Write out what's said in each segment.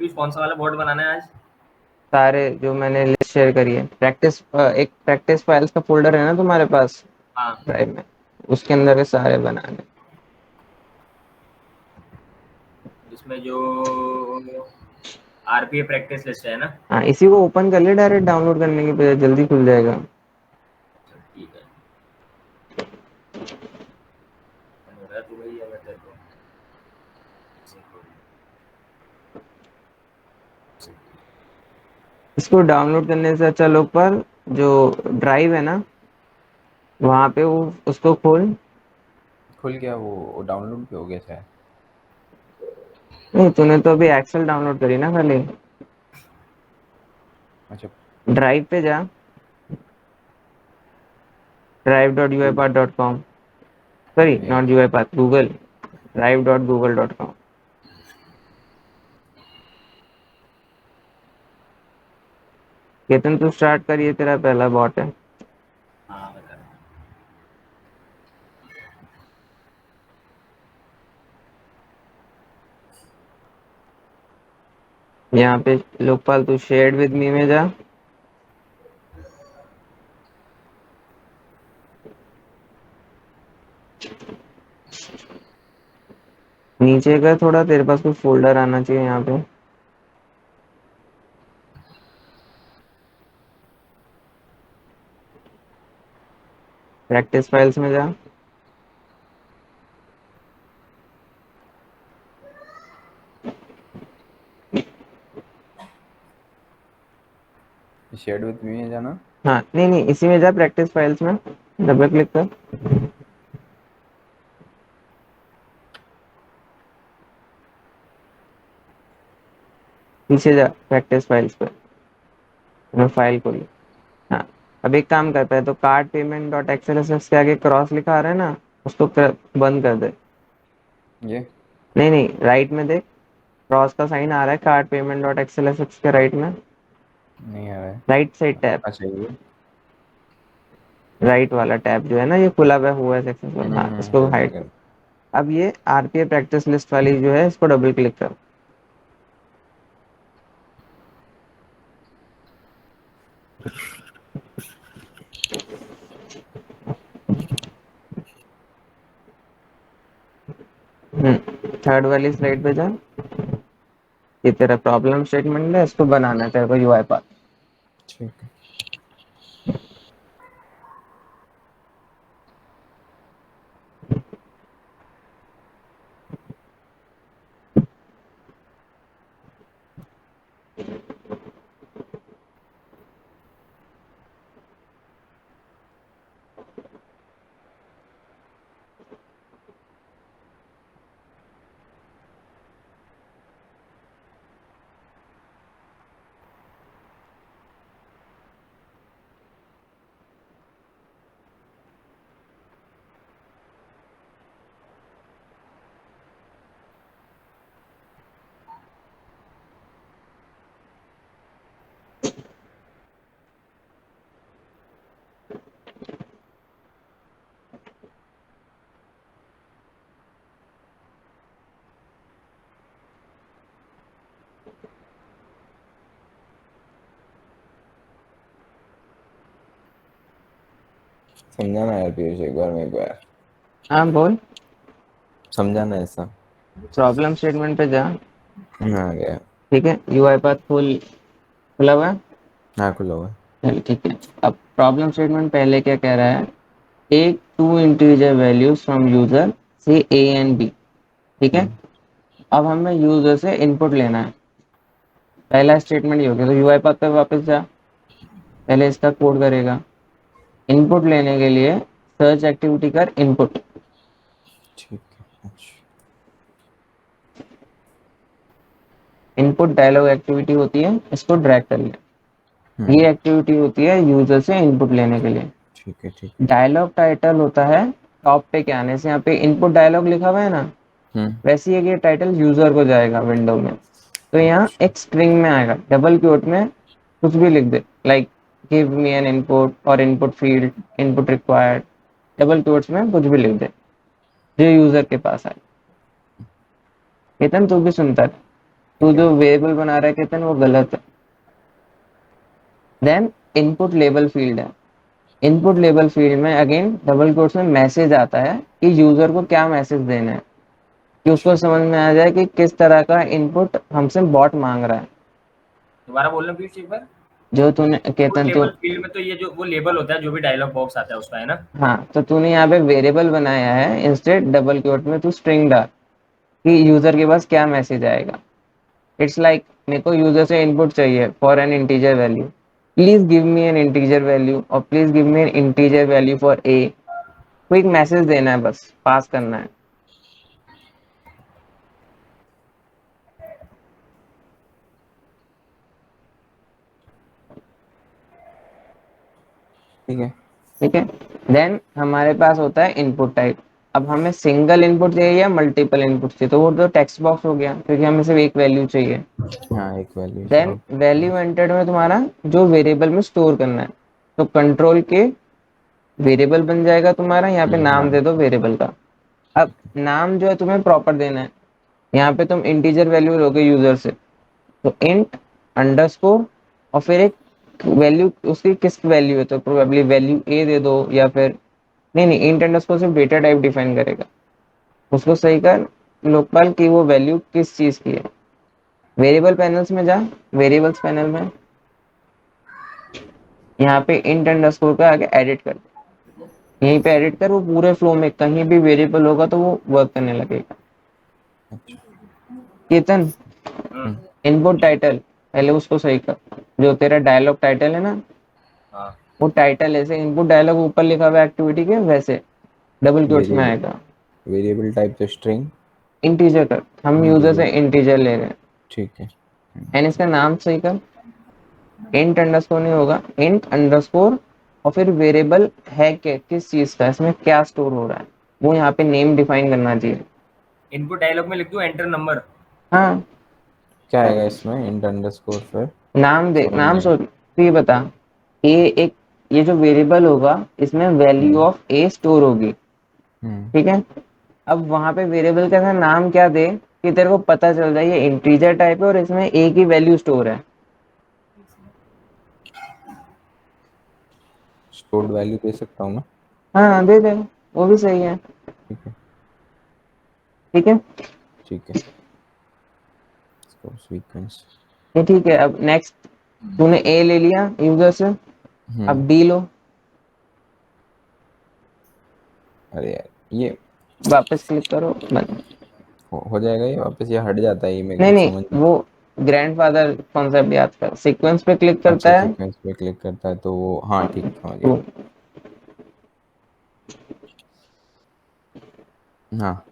फिर कौन सा वाला बोर्ड बनाना है आज? सारे जो मैंने लिस्ट शेयर करी है, एक प्रैक्टिस फाइल्स का फोल्डर है ना तुम्हारे पास हाँ। ड्राइव में, उसके अंदर के सारे बनाने। इसमें जो आरपीए प्रैक्टिस लिस्ट है ना? हाँ, इसी को ओपन कर ले डायरेक्ट डाउनलोड करने की बजाय, जल्दी खुल जाएगा। ठीक है। हो रहा है तो वही है तेरे को। इसको डाउनलोड करने से अच्छा लोग पर जो ड्राइव है ना, वहां पे वो उसको खोल। खुल गया वो डाउनलोड भी हो गया शायद। नहीं, तूने तो अभी एक्सेल डाउनलोड करी ना खाली। अच्छा। ड्राइव पे जा, drive.uipath.com, सॉरी एक not uipath, Google, drive.google.com। Ketan तू स्टार्ट करिए, तेरा पहला बॉट है। हाँ बता। यहाँ पे लोकपाल तू शेयर्ड विद मी में जा। नीचे का थोड़ा, तेरे पास कोई फोल्डर आना चाहिए यहाँ पे। प्रैक्टिस फाइल्स में जा। शेयर्ड विद मी है जाना। हाँ, नहीं नहीं, इसी में जा, प्रैक्टिस फाइल्स में डबल क्लिक कर। पीछे जा प्रैक्टिस फाइल्स पे, मैं फाइल खोली। हाँ, अब एक काम करता है तो कार्ड पेमेंट डॉट एक्सएलएसएक्स के आगे क्रॉस लिखा आ रहा है ना, उसको बंद कर दे। ये नहीं नहीं, राइट में देख, क्रॉस का साइन आ रहा है कार्ड पेमेंट डॉट एक्सएलएसएक्स के राइट में, नहीं आ रहा है। राइट साइड टैब, अच्छा ये। राइट वाला टैब जो है ना, ये खुला हुआ है सक्सेसफुल, हाँ इसको कर दिया हाइड कर कर। दिया। अब ये आरपीए प्रैक्टिस लिस्ट वाली जो है, इसको डबल क्लिक कर। थर्ड वाली स्लाइड पे जा। ये तेरा प्रॉब्लम स्टेटमेंट है, इसको बनाना है तेरे को यूआई पाथ। ठीक है। समझाना यार पीयूष एक बार मेरे को यार। हाँ बोल। समझाना ऐसा। प्रॉब्लम स्टेटमेंट पे जा। आ गया। ठीक है, यूआई पाथ खुला हुआ है। हाँ खुला हुआ है। चल ठीक है। अब प्रॉब्लम स्टेटमेंट पहले क्या कह रहा है, take two integer values from user से ए एंड बी। ठीक है, हम्म। अब हमें यूजर से इनपुट लेना है। पहला स्टेटमेंट ये हो गया, तो यूआई पाथ पे वापस जा, पहले इसका कोड करेगा। इनपुट लेने के लिए सर्च एक्टिविटी कर इनपुट। ठीक है। अच्छा। इनपुट डायलॉग एक्टिविटी होती है, इसको ड्रैग कर लिया। हम्म। ये एक्टिविटी होती है यूजर से इनपुट लेने के लिए। ठीक है ठीक है। डायलॉग टाइटल होता है टॉप पे के आने से, यहाँ पे इनपुट डायलॉग लिखा हुआ है ना, हम्म। वैसे ही ये टाइटल यूजर को जाएगा विंडो में। तो यहाँ अच्छा। एक स्ट्रिंग में आएगा, डबल क्वोट में कुछ भी लिख दे, like give me an input और input field, input required, double quotes में कुछ भी लिख दे जो यूजर के पास आए। केतन तू भी सुनता है। तू जो वेरिएबल बना रहा है केतन वो गलत है। देन इनपुट लेबल फील्ड है। इनपुट लेबल फील्ड में अगेन डबल कोट्स में मैसेज आता है कि यूजर को क्या मैसेज देना है, कि उसको समझ में आ जाए कि किस तरह का इनपुट हमसे बॉट मांग रहा है। दोबारा बोलना प्लीज एक बार। जो तूने इनपुट केतन तू लेबल फील्ड में तो ये जो वो लेबल होता है जो भी डायलॉग बॉक्स आता है उसका, है ना? हाँ, तो तूने यहाँ पे वेरिएबल बनाया है, इंस्टेड डबल कोट में तू स्ट्रिंग डाल कि यूजर के पास क्या मैसेज आएगा। इट्स लाइक मेरे को यूजर से इनपुट चाहिए for an integer value, please give me an integer value और please give me an integer value for A. Quick message देना है, बस पास करना है। ठीक है। ठीक है। देन हमारे पास होता है इनपुट टाइप। अब हमें सिंगल इनपुट चाहिए या मल्टीपल इनपुट चाहिए, तो वो तो टेक्स्ट बॉक्स हो गया क्योंकि हमें सिर्फ एक वैल्यू चाहिए। हाँ, एक वैल्यू देन चाहिए। वैल्यू एंटर्ड में तुम्हारा जो वेरिएबल में स्टोर करना है, तो कंट्रोल के वेरिएबल बन जाएगा तुम्हारा, यहाँ पे नाम हाँ। दे दो वेरिएबल का। अब नाम जो है तुम्हें प्रॉपर देना है। यहाँ पे तुम इंटीजर वैल्यू लोगे यूजर से, तो इंट अंडरस्कोर और फिर एक वैल्यू, उसकी किस वैल्यू है तो प्रोबेबली वैल्यू ए दे दो, या फिर नहीं नहीं, इंट अंडरस्कोर सिर्फ डेटा टाइप डिफाइन करेगा। उसको सही कर लोकल की वो वैल्यू किस चीज की है। वेरिएबल पैनल्स में जा, वेरिएबल्स पैनल में यहाँ पे इंट अंडरस्कोर का आगे एडिट कर, यहीं पे एडिट कर, वो पूरे फ्लो में कहीं भी वेरिएबल होगा तो वो वर्क करने लगेगा। अच्छा। केतन, हम्म। इनपुट टाइटल पहले उसको सही कर। जो तेरा डायलॉग टाइटल है ना, हाँ। वो टाइटल ऐसे इनपुट डायलॉग ऊपर लिखा हुआ एक्टिविटी के वैसे डबल कोट्स में वेरिएबल आएगा। वेरिएबल टाइप तो स्ट्रिंग। इंटीजर कर, हम यूजर से इंटीजर। इंटीजर ले रहे हैं। ठीक है। एंड इसका नाम सही कर, इंट अंडरस्कोर नहीं होगा, इंट अंडरस्कोर और फिर वेरिएबल है क्या, किस चीज का, इसमें क्या स्टोर हो रहा है, वो यहाँ पे नेम डिफाइन करना चाहिए। इनपुट डायलॉग में लिख दूं एंटर नंबर। हाँ, क्या आएगा इसमें? इंट अंडरस्कोर फिर? नाम दे, समझ नाम नहीं आया। सॉरी, तो ये बता, ये एक, ये जो वेरिएबल होगा इसमें value hmm. Of A store होगी। हम्म। ठीक है। अब वहां पे वेरिएबल का ऐसा नाम क्या दे कि तेरे को पता चल जाए ये इंटीजर टाइप है और इसमें ए की वैल्यू स्टोर है। स्टोर्ड वैल्यू दे सकता हूँ मैं? हाँ दे दे, वो भी सही है। ठीक है। ठीक है, ठीक है। इसको सीक्वेंस। ये ठीक है। अब नेक्स्ट, तूने ए ले लिया यूजर से, हम्म। अब डी लो। अरे यार, ये वापस क्लिक करो, बंद। हो जाएगा ये वापस? ये हट जाता है, ये मेरे नहीं को नहीं, समझ। वो ग्रैंडफादर कॉन्सेप्ट याद कर, सीक्वेंस पे क्लिक अच्छा, करता है सीक्वेंस पे क्लिक करता है तो वो, हाँ ठीक, समझ गया। तो। हाँ।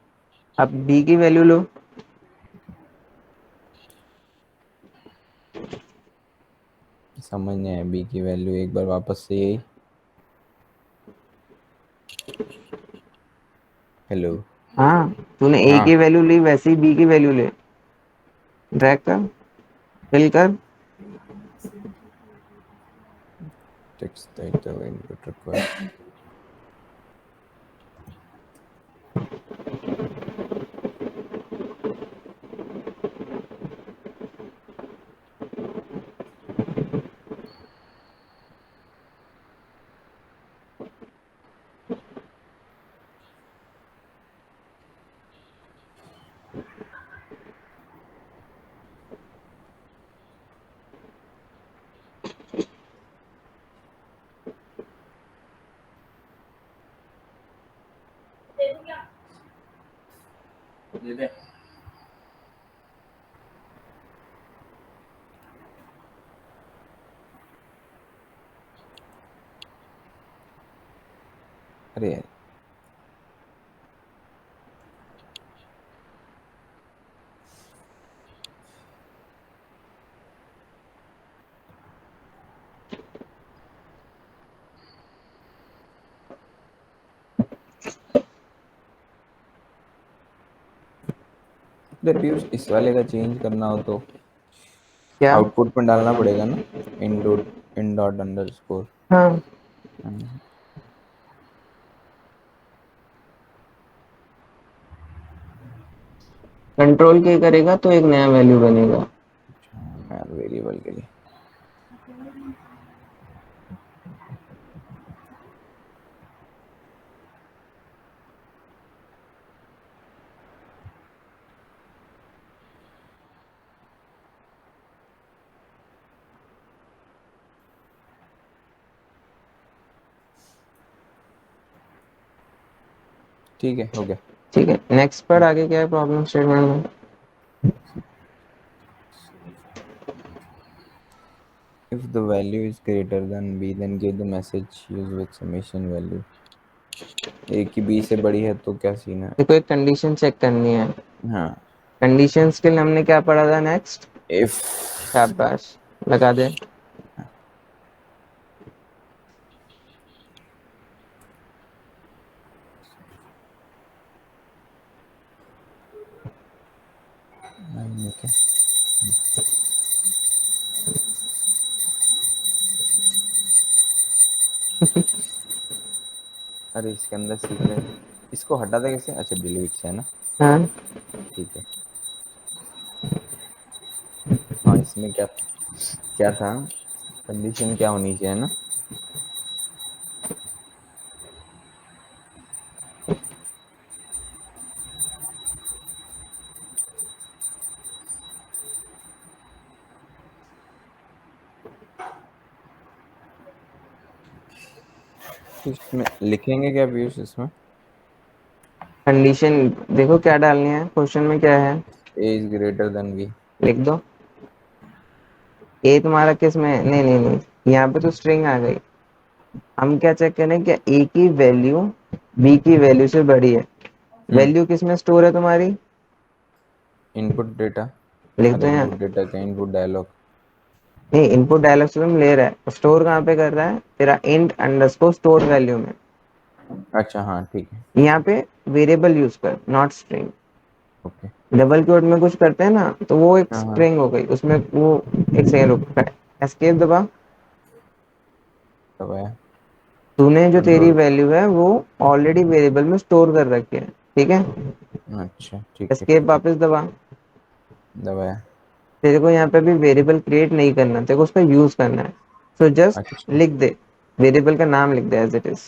अब बी की वैल्यू लो। समझ नहीं आया बी की वैल्यू, एक बार वापस से यही। हेलो। हाँ, तूने ए हाँ। की वैल्यू ली, वैसे ही बी की वैल्यू ले, ड्रैग कर, फिल कर। Text title input required. दे दे। अरे यार, अरे पीयूष, इस वाले का चेंज करना हो तो क्या? आउटपुट में डालना पड़ेगा ना? In dot underscore. हाँ, कंट्रोल के करेगा तो एक नया वैल्यू बनेगा। यार वेरिएबल के लिए ठीक है, हो गया। ठीक है, नेक्स्ट पर आगे क्या है प्रॉब्लम स्टेटमेंट में? If the value is greater than b, then give the message use with summation value. a की b से बड़ी है तो क्या सीन है? देखो एक कंडीशन चेक करनी है। हाँ, कंडीशंस के लिए हमने क्या पढ़ा था नेक्स्ट? if शाबाश, लगा दे। okay. अरे इसके अंदर सीक्वेंस, इसको हटा दे कैसे? अच्छा डिलीट से है ना, हाँ, ठीक है। हाँ इसमें क्या क्या था, कंडीशन क्या होनी चाहिए ना? तो इसमें लिखेंगे क्या व्यूज इसमें? कंडीशन देखो क्या डालनी है, क्वेश्चन में क्या है? ए इज ग्रेटर देन बी। लिख दो। ए तुम्हारा किस में है? नहीं नहीं नहीं, यहाँ पे तो स्ट्रिंग आ गई। हम क्या चेक करें, क्या ए की वैल्यू बी की वैल्यू से बड़ी है? वैल्यू किस में स्टोर है तुम्हारी? Input data. लिख दो अरे यहाँ। इनपुट डेटा क्या, इनपुट डायलॉग। नहीं, इनपुट डायलॉग से तुम ले रहा है, स्टोर कहाँ पे कर रहा है? तेरा इंट अंडरस्कोर स्टोर वैल्यू में। अच्छा हाँ ठीक है। यहाँ पे वेरिएबल यूज कर, not string. Okay. Double quote में कुछ करते हैं ना, तो वो एक हाँ हाँ, स्ट्रिंग हो गई उसमें वो। एक सेकंड रुक, एस्केप दबा। दबाया। तूने जो तेरी कंट्रोल। वैल्यू है वो ऑलरेडी वेरिएबल में स्टोर कर रखी है, ठीक है? अच्छा ठीक है एस्केप ठीक है। वापस दबा। दबाया। तेरे को यहाँ पे भी वेरिएबल क्रिएट नहीं करना, तेरे को उसका यूज करना है। सो जस्ट अच्छा लिख दे, वेरिएबल का नाम लिख दे एज इट इज।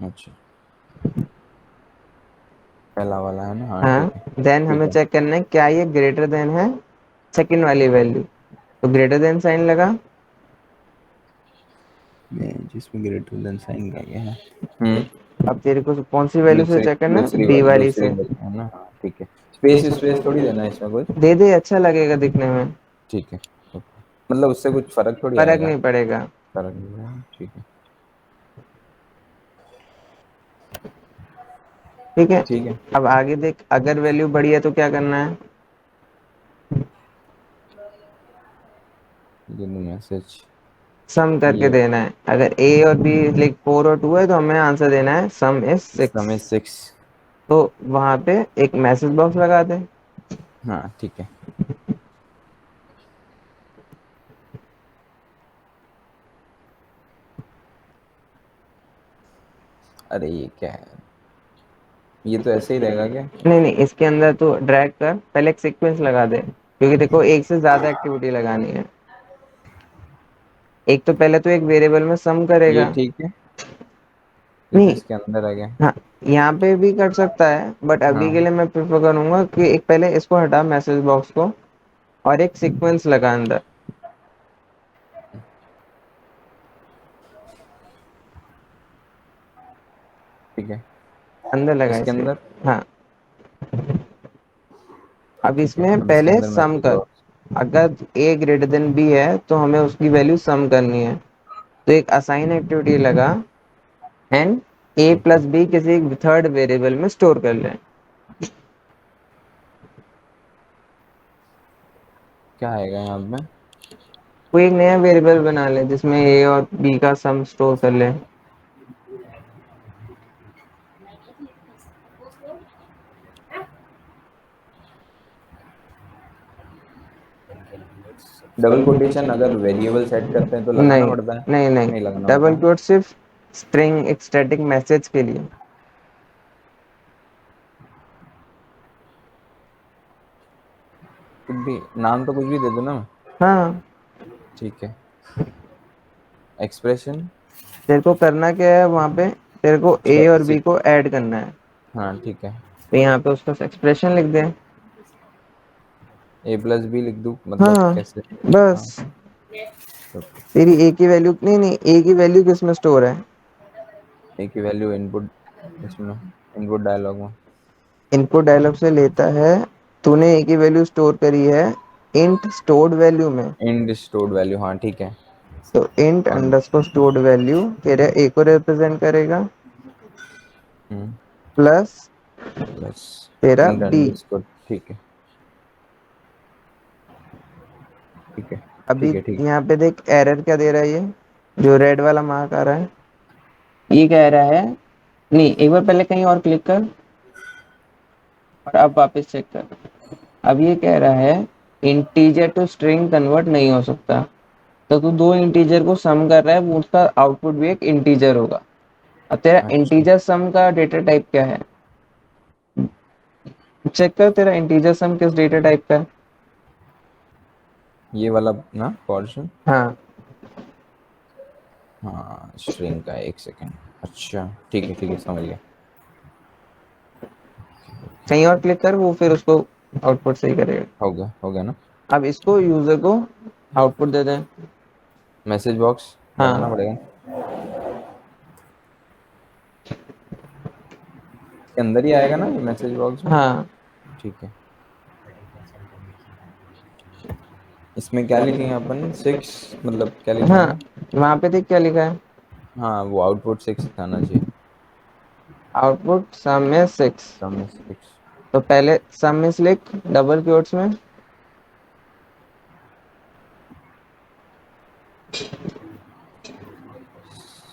अच्छा, पहला वाला है ना, हाँ हाँ, ठीक है। देन ठीक हमें है। चेक करना है क्या ये ग्रेटर देन है सेकंड वाली वैल्यू। तो ग्रेटर देन साइन लगा। जिसमें ग्रेटर देन साइन का क्या है? अब तेरे को कौन सी वैल्यू से दूसरी चेक करना है? दूसरी बी वाली दूसरी से। वाली है ना, हाँ ठीक है। स्पेस स्पेस थोड़ी देना है इसमें कुछ। दे दे, अच्छा लगेगा दिखने में। ठीक है, ओके। मतलब उससे कुछ फर्क थोड़ी फर्क आएगा। नहीं पड़ेगा। फर्क नहीं आएगा, ठीक है। ठीक है। ठीक है, अब आगे देख, अगर वैल्यू बड़ी है तो क्या करना है? ये मैसेज। सम करके ये देना है। अगर ए और बी लाइक 4 और 2 है तो हमें आंसर देना है सम इज समय 6। 6। तो वहां पे एक मैसेज बॉक्स लगा दे। हाँ ठीक है। अरे ये क्या है, ये तो ऐसे ही रहेगा क्या? नहीं नहीं, इसके अंदर तो ड्रैग कर, पहले एक सीक्वेंस लगा दे, क्योंकि देखो एक से ज्यादा एक्टिविटी लगानी है। एक तो पहले तो एक वेरिएबल में सम ये करेगा। ठीक है, ये तो नहीं, इसके अंदर आ गया। हाँ, यहाँ पे भी कर सकता है, बट अभी के हाँ लिए मैं प्रेफर करूंगा कि एक पहले इसको हटा मैसेज बॉक्स को, और एक सीक्वेंस लगा अंदर। ठीक है, अंदर लगा इसके इसके। अंदर। हाँ, अब ठीक है, इसमें अब इसके पहले अंदर सम मैसेज कर। बॉक्स। अगर ए ग्रेटर देन बी है तो हमें उसकी वैल्यू सम करनी है। तो एक असाइन एक्टिविटी लगा, एंड ए ठीक प्लस है, बी किसी थर्ड वेरिएबल में स्टोर कर लें। क्या आएगा यहाँ पे? कोई एक नया वेरिएबल बना ले जिसमें ए और बी का सम स्टोर कर ले। डबल कोटेशन अगर वेरिएबल सेट करते हैं तो लगाना नहीं पड़ता है? नहीं नहीं, नहीं लगाना डबल होता। कोट सिर्फ स्ट्रिंग एक स्टैटिक मैसेज के लिए। कुछ भी नाम तो कुछ भी दे दो ना। हाँ, ठीक है। एक्सप्रेशन। तेरे को करना क्या है वहां पे, तेरे को ए और बी को ऐड करना है, हाँ ठीक है। तो यहाँ पे उसका एक्सप्रेशन लिख दे। ए प्लस बी लिख दूँ मतलब हाँ कैसे? हाँ बस, ओके। तेरी ए की वैल्यू नहीं नहीं, ए की वैल्यू किस में स्टोर है? ए की वैल्यू इनपुट, इसमें इनपुट डायलॉग में। इनपुट डायलॉग से लेता है, तूने ए की वैल्यू स्टोर करी है इंट स्टोर्ड वैल्यू में, इंड स्टोर्ड वैल्यू, हाँ ठीक है। तो इंट और अंडरस्कोर स्टोर्ड वैल्यू तेरे ए को रिप्रेजेंट करेगा, प्लस प्लस तेरा इंड बी। अंडरस्कोर, ठीक है ठीक है अभी ठीक है ठीक यहाँ पे देख एरर क्या दे रहा है, ये जो रेड वाला मार्क आ रहा है, ये कह रहा है, नहीं एक बार पहले कहीं और क्लिक कर और अब वापस चेक कर। अब ये कह रहा है इंटीजर टू स्ट्रिंग कन्वर्ट नहीं हो सकता, तो तू दो इंटीजर को सम कर रहा है, वो उसका आउटपुट भी एक इंटीजर होगा। अब तेरा है। अच्छा, इंटीजर सम का डेटा टाइप क्या है, चेक कर तेरा इंटीजर सम किस डेटा टाइप का है। ये वाला ना पोर्शन। हाँ, हाँ स्ट्रिंग का, एक सेकेंड। अच्छा ठीक है समझ गया। कहीं और क्लिक कर, वो फिर उसको आउटपुट सही करेगा। हो गया ना। अब इसको यूजर को आउटपुट दे दें। मैसेज बॉक्स डालना हाँ पड़ेगा इसके अंदर ही आएगा ना ये मैसेज बॉक्स में। हाँ ठीक है। इसमें क्या लिखेंगे अपन? 6 मतलब क्या हाँ, लिखेंगे? वहां पे देख क्या लिखा है, हाँ वो आउटपुट 6 आना चाहिए। आउटपुट सम में 6। सम में 6। तो पहले सम में लिख डबल क्वोट्स में,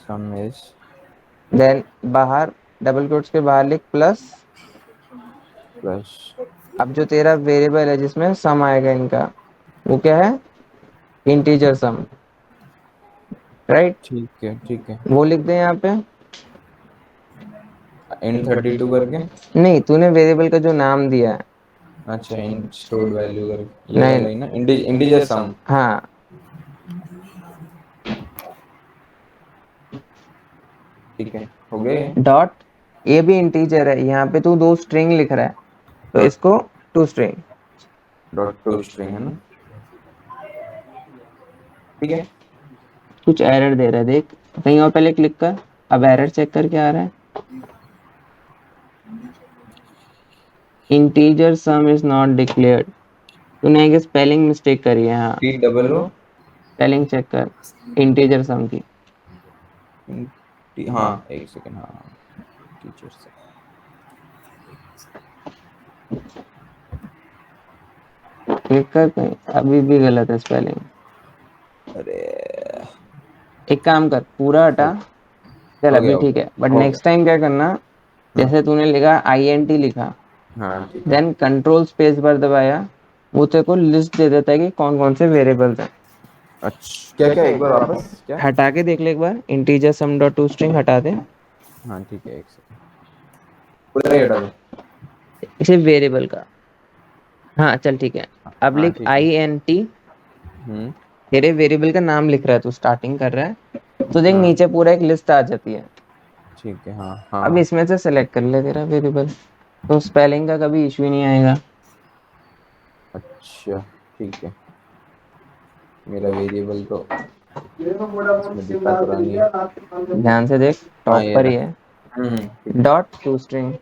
सम इज देन बाहर डबल क्वोट्स के बाहर लिख प्लस। प्लस। अब जो तेरा वेरिएबल है जिसमें सम आएगा इनका, वो क्या है, इंटीजर सम, राइट? ठीक है। वो लिख दे यहाँ पे। इन 32 करके। नहीं, तूने वेरिएबल का जो नाम दिया है, अच्छा इन स्टोर्ड वैल्यू करके, ये नहीं, वाला ही ना, इंटीजर सम। हाँ, ठीक है हो गया ये। डॉट, ये भी इंटीजर है, यहाँ पे तू दो स्ट्रिंग लिख रहा है, तो डॉट इसको to string. Dot to string है ना। ठीक है। कुछ एरर दे रहा है देख, कहीं और पहले क्लिक कर, अब एरर चेक कर क्या आ रहा है। Integer sum is not declared, तूने एक स्पेलिंग मिस्टेक करी है, हाँ, T double O. Spelling check कर इंटीजर सम की। हाँ एक सेकेंड, हाँ टीचर से। क्लिक कर कहीं, अभी भी गलत है स्पेलिंग। अरे एक काम कर, पूरा हटा, हो, चल हो गया अभी हो ठीक गया है, बट हो नेक्स्ट गया। टाइम क्या करना, हाँ जैसे तूने लिखा आई एन टी लिखा, हाँ ठीक है। देन कंट्रोल स्पेस बार दबाया, वो तेरे को लिस्ट दे देता है कि कौन कौन से वेरिएबल्स हैं। अच्छा क्या क्या, एक बार वापस क्या? हटा के देख ले एक बार, integer sum dot to string हटा दे, हाँ ठीक है, एक सेकेंड, पूरा ही हटा दो। इसे वेरिएबल का। हाँ चल ठीक है, अब हाँ लिख ठीक है। आई एन टी, हम्म। तेरे वेरिएबल का नाम लिख रहा है, तू स्टार्टिंग कर रहा है, तो देख हाँ नीचे पूरा एक लिस्ट आ जाती है। ठीक है। हाँ हाँ अब हाँ। इसमें से सेलेक्ट कर ले तेरा वेरिएबल, तो स्पेलिंग का कभी इश्यू नहीं आएगा। अच्छा ठीक है। मेरा वेरिएबल तो इसमें दिखा तो रहा नहीं है। ध्यान से देख, हाँ टॉप ये पर ही रहा। है, ठीक है। Dot to string.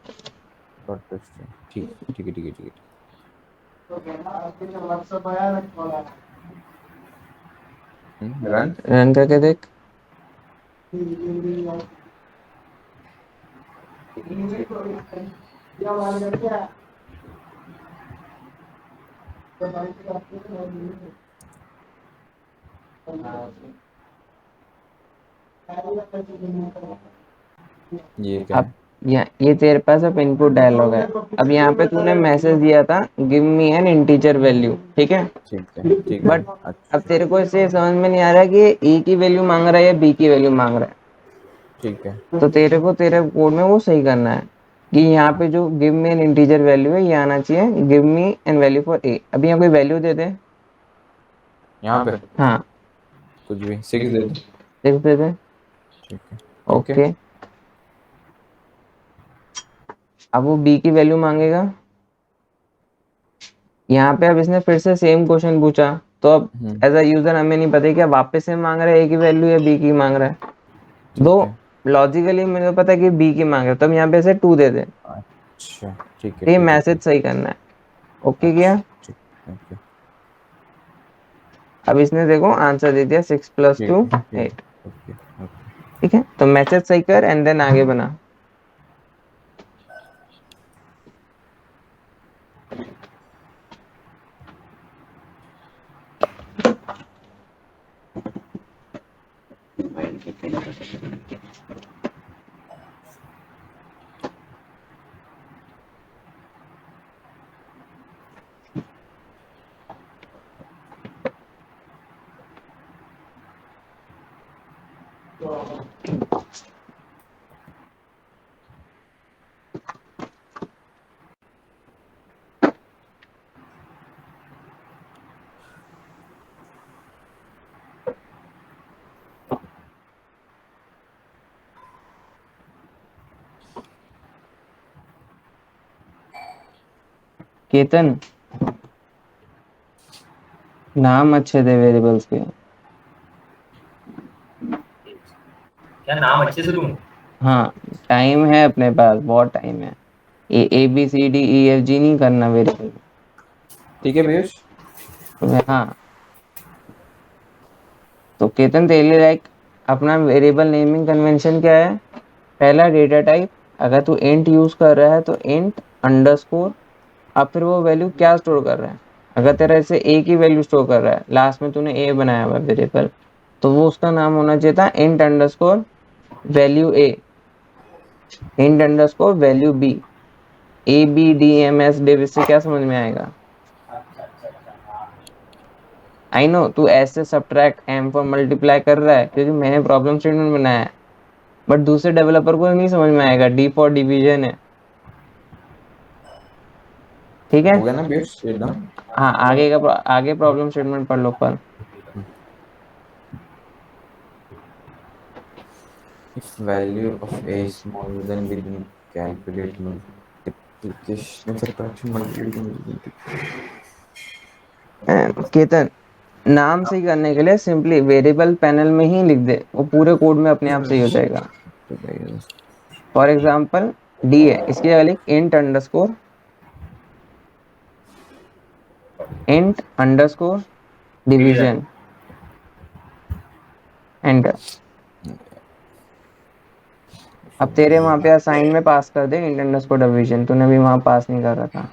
Dot test. ठीक ठीक है ठीक है ठीक है। रन। रन करके देख। ये क्या अब है? ये तेरे पास अब इनपुट डायलॉग है। अब यहाँ पे तूने मैसेज दिया था give me an integer value, ठीक है, ठीक है। बट अब अच्छा तेरे को इससे समझ में नहीं आ रहा है कि ए की वैल्यू मांग रहा है या बी की वैल्यू मांग रहा ठीक है। है, तो तेरे को तेरे कोड में वो सही करना है। कि यहाँ पे जो give me an integer value है ये आना चाहिए give me an value for A. अभी यहाँ कोई वैल्यू दे दे। यहाँ पे हाँ कुछ भी 6 दे दो। 6 दे दे। ठीक है ओके। ओके अब वो बी की वैल्यू मांगेगा। यहाँ पे अब इसने फिर से सेम क्वेश्चन पूछा तो अब एज अ यूजर हमें नहीं पता क्या वापस से मांग रहा है ए की वैल्यू या बी की मांग रहा है। दो ठीक है लॉजिकली मुझे पता है कि बी की मांग रहा है तब यहाँ पे से 2 दे दे। अच्छा ठीक है ये ठीक है मैसेज ठीक सही करना है। ओके किया। अच्छा ठीक ओके अब इसने देखो आंसर दे दिया 6 + 2 ठीक ठीक 8। Okay okay. ठीक है तो मैसेज सही कर एंड देन आगे बना। केतन नाम अच्छे थे वेरिएबल्स के। क्या नाम अच्छे से दूं? हाँ टाइम है अपने पास बहुत टाइम है। ABCDEFG नहीं करना वेरिएबल। ठीक है पीयूष। हाँ तो केतन तेरे लिए लाइक अपना वेरिएबल नेमिंग कन्वेंशन क्या है। पहला डेटा टाइप अगर तू इंट यूज कर रहा है तो इंट अंडरस्कोर। अब फिर वो वैल्यू क्या स्टोर कर रहा है। अगर तेरा ऐसे ए की वैल्यू स्टोर कर रहा है लास्ट में तूने ए बनाया हुआ वेरिएबल तो वो उसका नाम होना चाहिए था int underscore value A int underscore value B ABDMS div इससे क्या समझ में आएगा। आई नो तू ऐसे सब्ट्रैक्ट एम फॉर मल्टीप्लाई कर रहा है क्योंकि मैंने प्रॉब्लम स्टेटमेंट बनाया है बट दूसरे डेवलपर को नहीं समझ में आएगा डी फॉर डिवीजन है। ठीक है हो गया ना पीयूष एकदम। हाँ आगे प्रॉब्लम स्टेटमेंट पढ़ लो पर। If value of a is smaller than b then calculate multiplication subtraction multiplication। Ketan नाम सही करने के लिए सिंपली वेरिएबल पैनल में ही लिख दे वो पूरे कोड में अपने आप सही हो जाएगा। फॉर एग्जाम्पल डी है इसकी जगह लिख इंट अंडरस्कोर डिवीजन एंटर। अब तेरे वहां पे असाइन में पास कर दे इंट अंडरस्कोर डिवीजन तूने भी वहां पास नहीं कर रहा था।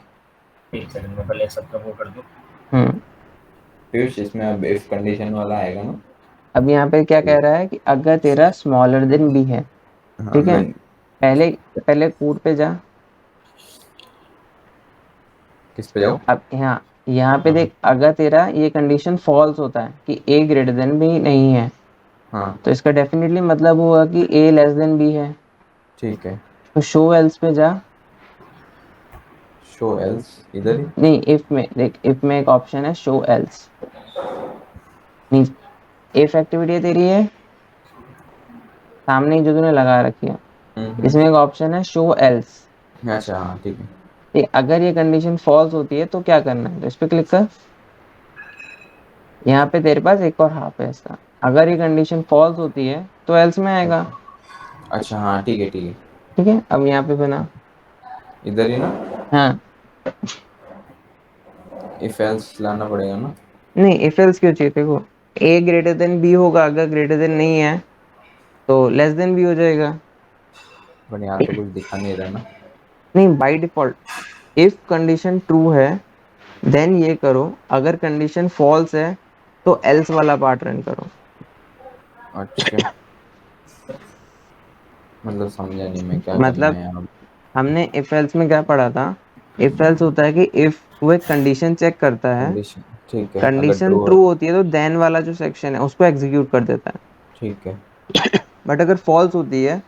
एक सेकंड में पहले सबका वो कर दूं। पीयूष इसमें अब इफ कंडीशन वाला आएगा ना। अब यहाँ पे क्या कह रहा है कि अगर तेरा स्मॉलर देन बी है। हाँ ठीक है then पहले पहले कोड पे जा। किस पे जाओ। अब यहाँ पे देख अगर तेरा ये कंडीशन फॉल्स होता है कि ए ग्रेटर देन बी नहीं है हाँ तो इसका डेफिनेटली मतलब हुआ कि ए लेस देन बी है। ठीक है तो शो एल्स पे जा। शो एल्स इधर ही। नहीं इफ में देख इफ में एक ऑप्शन है शो एल्स। नहीं इफ एक्टिविटी तेरी है सामने ही जो तूने लगा रखी है इसमें एक ऑप्शन है शो एल्स। अच्छा हाँ ठीक है। अगर ये कंडीशन फॉल्स होती है तो क्या करना है तो इस पे क्लिक कर। यहाँ पे तेरे पास एक और हाफ है इसका। अगर ये कंडीशन फॉल्स होती है तो एल्स में आएगा। अच्छा हाँ ठीक है ठीक है। ठीक है अब यहाँ पे बना इधर ही ना। हाँ इफ एल्स लाना पड़ेगा ना। नहीं इफ एल्स क्यों चाहिए देखो ए ग्रेटर देन बी होगा अगर ग्रेटर देन नहीं है तो लेस देन बी हो जाएगा। बट यहाँ तो कुछ दिखा नहीं रहा ना। नहीं by default if condition true है देन ये करो अगर कंडीशन फॉल्स है तो एल्स वाला पार्ट रन करो। अच्छा मतलब समझा नहीं मैं क्या करना मतलब है यहाँ। हमने इफ एल्स में क्या पढ़ा था। इफ एल्स होता है कि इफ वो एक कंडीशन चेक करता है कंडीशन ठीक है अगर कंडीशन ट्रू है। ट्रू होती है तो देन वाला जो सेक्शन है उसको एग्जीक्यूट कर देता है। ठीक है बट अगर फॉल्स होती है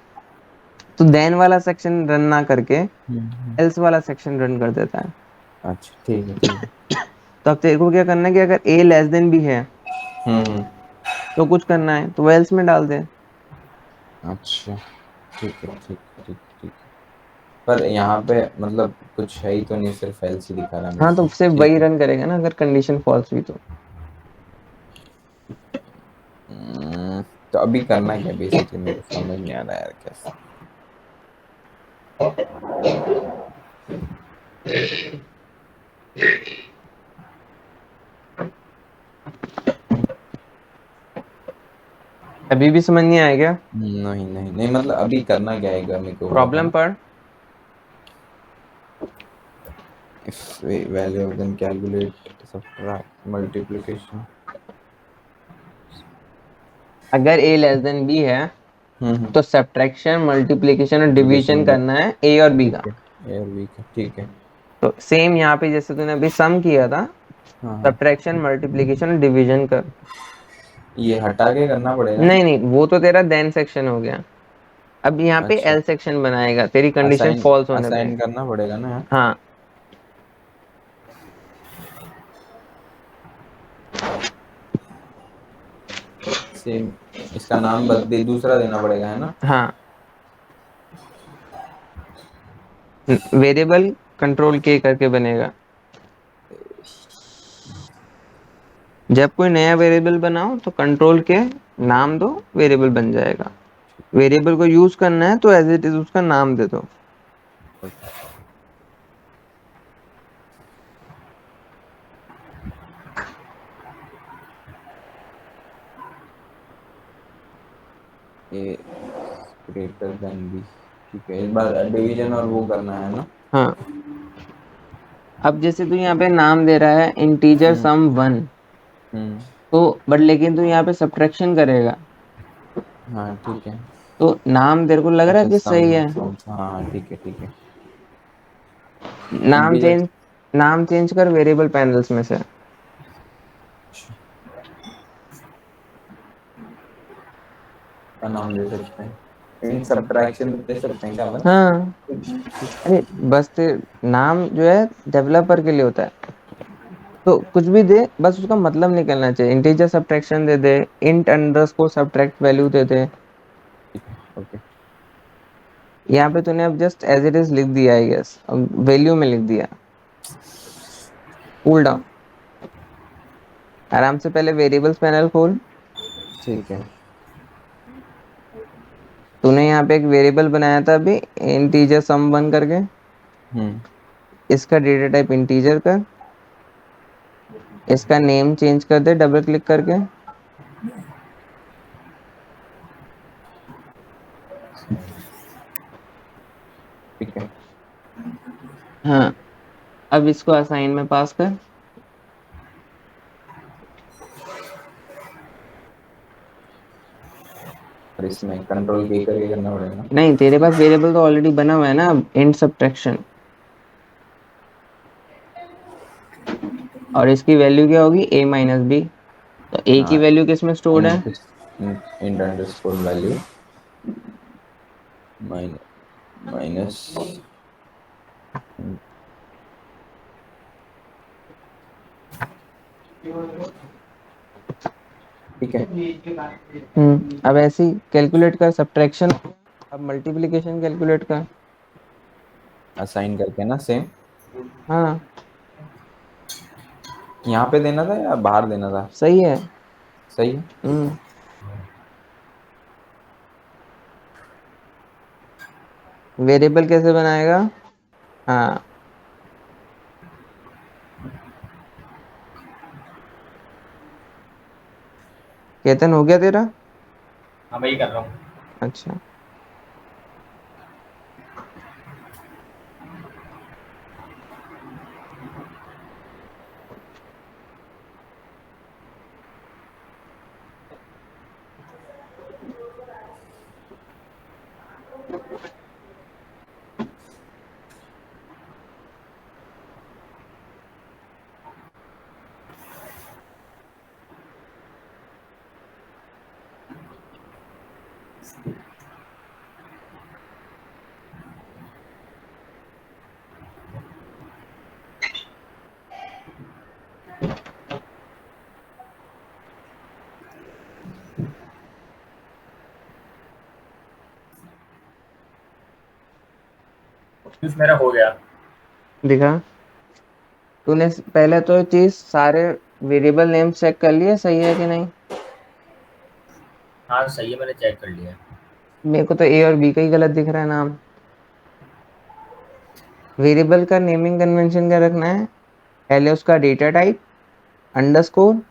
तो देन वाला सेक्शन रन ना करके हम्म। एल्स वाला सेक्शन रन कर देता है। अच्छा ठीक है ठीक है। तो अब तेरे को क्या करना है कि अगर ए लेस देन बी है हम्म। तो कुछ करना है तो एल्स में डाल दे। अच्छा ठीक है ठीक है ठीक है ठीक है। पर यहाँ पे मतलब कुछ है ही तो नहीं, सिर्फ एल्स ही दिखा रहा है मेरे हाँ, तो को। सिर्फ ठीक वही है। रन करेगा ना अगर कंडीशन फॉल्स हुई तो। तो अभी करना क्या बेसिकली, मेरे को समझ नहीं आ रहा है यार कैसे। अभी भी समझ नहीं आया क्या? नहीं नहीं नहीं, मतलब अभी करना क्या है मेरे को वो प्रॉब्लम बताना। पढ़। If we value then calculate subtract multiplication। अगर ए लेस देन बी है हम्म। तो सब्ट्रैक्शन मल्टीप्लिकेशन और डिवीजन एप्लीकेशन का। करना है ए और बी ठीक का। है। ए और बी का ठीक है। तो सेम यहाँ पे जैसे तूने अभी सम किया था, हाँ हाँ। सब्ट्रैक्शन मल्टीप्लिकेशन और डिवीजन कर। ये हटा के करना पड़ेगा ना। नहीं नहीं, वो तो तेरा देन सेक्शन हो गया। अब यहाँ पे अच्छा। एल सेक्शन बनाएगा तेरी कंडीशन असाइन फॉल्स होने पे। असाइन करना पड़ेगा ना यार। हाँ। सेम। इसका नाम बदले दूसरा देना पड़ेगा है ना। हाँ, वेरिएबल कंट्रोल के करके बनेगा। जब कोई नया वेरिएबल बनाओ तो कंट्रोल के नाम दो, वेरिएबल बन जाएगा। वेरिएबल को यूज करना है तो एज इट इज उसका नाम दे दो। ए ग्रेटर देन बी। ठीक है, इस बार डिवीजन और वो करना है ना। हाँ, अब जैसे तू यहाँ पे नाम दे रहा है इंटीजर हम्म सम 1, हम्म। तो बट लेकिन तू यहाँ पे सब्ट्रैक्शन करेगा हाँ ठीक है। तो नाम तेरे को लग रहा है अच्छा कि सम सही है। सम हाँ ठीक है ठीक है। नाम इंटीजर चेंज नाम चेंज कर वेरिएबल पैनल्स में से। का नाम दे सकते हैं, इन सब्ट्रैक्शन दे सकते हैं क्या बस। हाँ, अरे बस नाम जो है डेवलपर के लिए होता है, तो कुछ भी दे बस उसका मतलब निकलना चाहिए। इंटीजर सब्ट्रैक्शन दे दे, इंट अंडरस्कोर सब्ट्रैक्ट वैल्यू दे दे। ओके। यहाँ पे तूने अब जस्ट एज इट इज लिख दिया आई गेस, वैल्यू में लिख दिया। कूल डाउन, आराम से पहले वेरिएबल्स पैनल खोल। ठीक है। तूने यहाँ पे एक वेरिएबल बनाया था अभी, इंटीजर सम 1 करके। हम्म। इसका डेटा टाइप इंटीजर कर, इसका नेम चेंज कर दे डबल क्लिक करके। ठीक है। हाँ, अब इसको असाइन में पास कर। और इसमें कंट्रोल के करके करना पड़ेगा ना। नहीं, तेरे पास वेरिएबल तो ऑलरेडी बना हुआ है ना, इंट सब्ट्रैक्शन। और इसकी वैल्यू क्या होगी, ए माइनस बी। तो ए की हाँ। वैल्यू किस में स्टोर्ड है? Int int underscore value minus minus. ठीक है। अब ऐसे ही कैलकुलेट कर सब्ट्रैक्शन। अब मल्टीप्लिकेशन कैलकुलेट कर। असाइन करके ना सेम। हाँ, यहाँ पे देना था या बाहर देना था। सही है। सही है। हम्म वेरिएबल कैसे बनाएगा? हाँ, केतन हो गया तेरा? हाँ वही कर रहा हूँ। अच्छा। यूज मेरा हो गया। दिखा। तूने पहले तो चीज सारे वेरिएबल नेम चेक कर लिए सही है कि नहीं? हाँ सही है, मैंने चेक कर लिया। मेरे को तो ए और बी का ही गलत दिख रहा है नाम। वेरिएबल का नेमिंग कन्वेंशन क्या रखना है? पहले उसका डेटा टाइप अंडरस्कोर,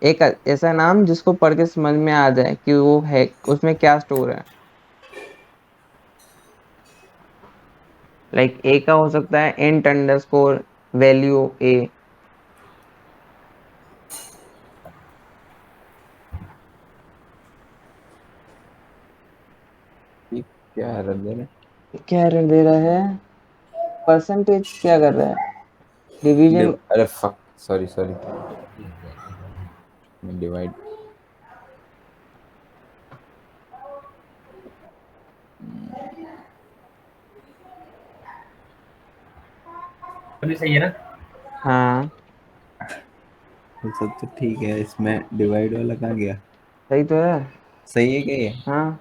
एक ऐसा नाम जिसको पढ़ के समझ में आ जाए कि वो है, उसमें क्या स्टोर है। लाइक ए का हो सकता है इंट अंडरस्कोर वैल्यू ए। ये क्या एरर दे रहा क्या एरर दे रहा है? परसेंटेज क्या कर रहा है? है? डिवीजन। अरे फक, सॉरी सॉरी, डिवाइड। अभी सही है ना? हाँ ये सब तो ठीक है, इसमें डिवाइड वाला कहाँ गया? सही तो है। सही है क्या ये? हाँ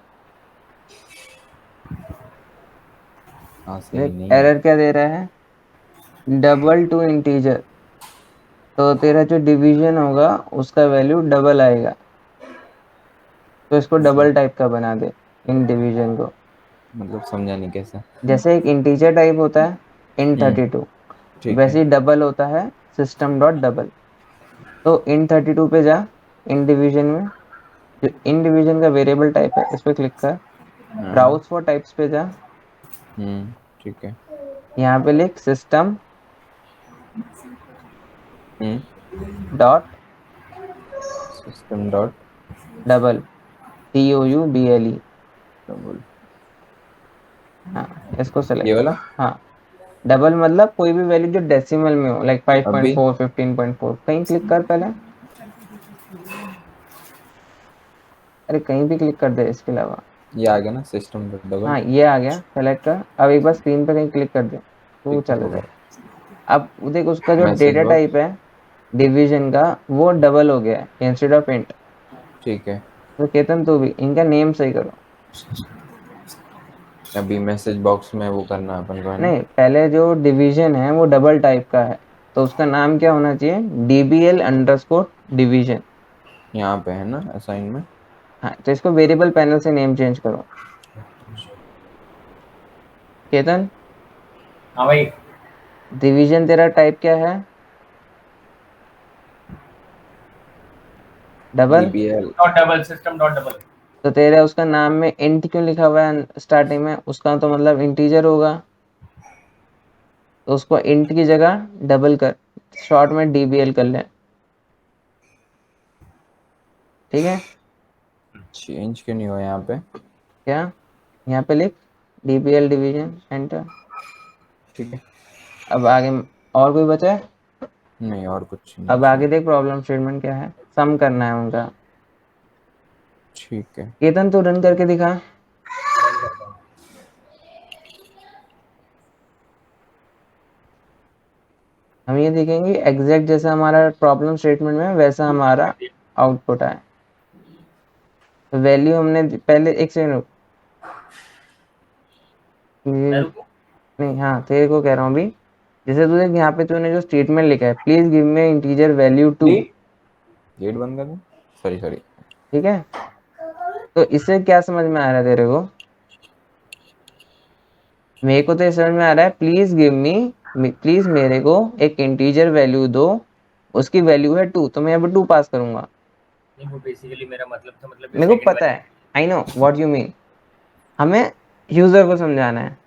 हाँ सही देख नहीं है। एरर क्या दे रहा है? डबल टू इंटीजर, तो तेरा जो डिवीजन होगा उसका वैल्यू डबल आएगा, तो इसको ऐसा डबल टाइप का बना दे इन डिवीजन को। मतलब समझा नहीं कैसा। जैसे एक इंटीजर टाइप होता है इन हम्म, 32, ठीक है। वैसे ही डबल होता है सिस्टम डॉट डबल। तो इन 32 पे जा, इन डिवीजन में जो इन डिवीजन का वेरिएबल टाइप है इस पे क्लिक कर, हाँ, ब्राउज फॉर टाइप्स पे जा, ठीक है। यहाँ पे लिख system hmm, dot system dot double, TOUBLE। Double, हाँ इसको ये सेलेक्ट कर। वाला। हाँ डबल मतलब कोई भी वैल्यू जो डेसिमल में हो, लाइक अभी 5.4 15.4, कहीं क्लिक कर पहले। अरे कहीं भी क्लिक कर दे इसके अलावा। ये आ गया ना, सिस्टम डॉट डबल। हाँ ये आ गया, सेलेक्ट कर। अब एक बार स्क्रीन पे कहीं क्लिक कर दे तो वो ठीक है, चले हो जाए। गया। अब देख उसका जो मैसेज डेटा टाइप बॉक्स। है डिवीजन का वो डबल हो गया है इंस्टेड ऑफ इंट। ठीक है। तो केतन तू भी इनका नेम सही करो। अभी मैसेज बॉक्स में वो करना है अपन को, है ना? नहीं पहले जो डिवीजन है वो डबल टाइप का है, तो उसका नाम क्या होना चाहिए? DBL division. यहाँ पे है ना असाइनमेंट। हाँ तो इसको वेरिएबल पैनल से नेम चेंज करो। केतन हाँ भाई। डिवीजन तेरा टाइप क्या है? Double. DBL। Dot double, system dot double. तो तेरा उसका नाम में इंट क्यों लिखा हुआ है स्टार्टिंग में? उसका तो मतलब इंटीजर होगा, तो उसको इंट की जगह डबल कर, शॉर्ट में DBL कर ले। ठीक है। चेंज क्यों नहीं हुआ यहाँ पे? क्या? यहाँ पे लिख DBL डिवीजन, एंटर। ठीक है। अब आगे और कोई बचा है? नहीं, और कुछ नहीं अब इसमें। आगे देख प्रॉब्लम स्टेटमेंट क्या है, सम करना है उनका। ठीक है। केतन तू रन करके दिखा। हम ये देखेंगे एग्जैक्ट जैसा हमारा प्रॉब्लम स्टेटमेंट में वैसा हमारा आउटपुट आए। तो वैल्यू हमने पहले, एक सेकंड रुक। मैं ये- रुकूं? नहीं हाँ तेरे को कह रहा हूँ अभी। जैसे तूने यहाँ पे तूने जो स्टेटमेंट लिखा है please give me integer value 2। Gate बंद कर दो। Sorry sorry. ठीक है। तो इससे क्या समझ में आ रहा है तेरे को? मेरे को तो ये समझ में आ रहा है प्लीज गिव मी, प्लीज मेरे को एक इंटीजर वैल्यू दो, उसकी वैल्यू है 2, तो मैं यहाँ पे 2 पास करूंगा। नहीं, वो बेसिकली मेरा मतलब था, मतलब ये मेरे को सेकंड पता वाली। है, I know what you mean. हमें यूजर को समझाना है।